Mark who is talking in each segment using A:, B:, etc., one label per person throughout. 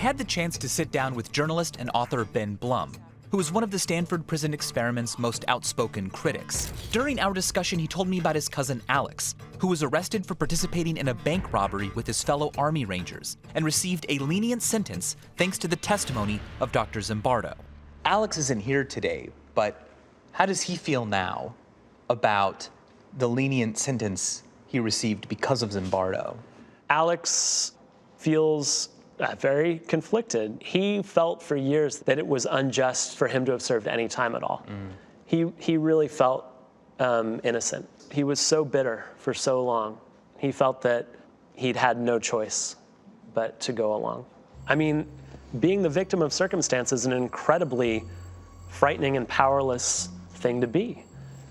A: had the chance to sit down with journalist and author Ben Blum, who is one of the Stanford Prison Experiment's most outspoken critics. During our discussion, he told me about his cousin Alex, who was arrested for participating in a bank robbery with his fellow Army Rangers and received a lenient sentence thanks to the testimony of Dr. Zimbardo. Alex isn't here today, but how does he feel now about the lenient sentence he received because of Zimbardo?
B: Alex feels very conflicted. He felt for years that it was unjust for him to have served any time at all. He really felt innocent. He was so bitter for so long. He felt that he'd had no choice but to go along. I mean, being the victim of circumstance is an incredibly frightening and powerless thing to be.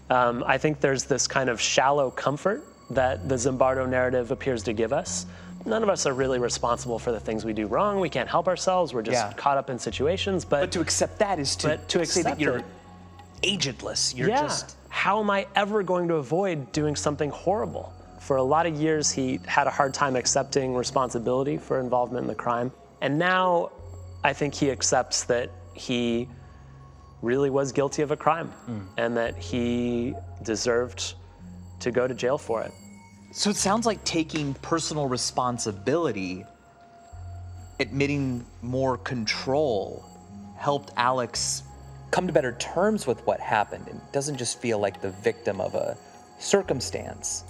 B: I think there's this kind of shallow comfort that the Zimbardo narrative appears to give us. None of us are really responsible for the things we do wrong. We can't help ourselves. We're just caught up in situations. But
A: to accept that is to say that you're agentless. You're just...
B: How am I ever going to avoid doing something horrible? For a lot of years, he had a hard time accepting responsibility for involvement in the crime. And now I think he accepts that he really was guilty of a crime and that he deserved to go to jail for it.
A: So it sounds like taking personal responsibility, admitting more control, helped Alex come to better terms with what happened and doesn't just feel like the victim of a circumstance.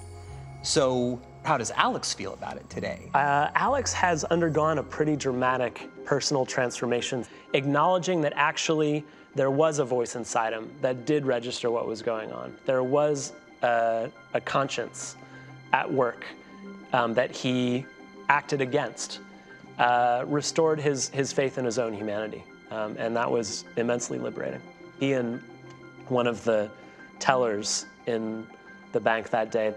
A: So how does Alex feel about it today?
B: Alex has undergone a pretty dramatic personal transformation, acknowledging that actually there was a voice inside him that did register what was going on. There was a conscience at work that he acted against, restored his faith in his own humanity. And that was immensely liberating. He and one of the tellers in the bank that day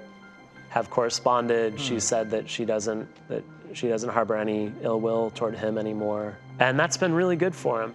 B: have corresponded. She said that she doesn't harbor any ill will toward him anymore. And that's been really good for him.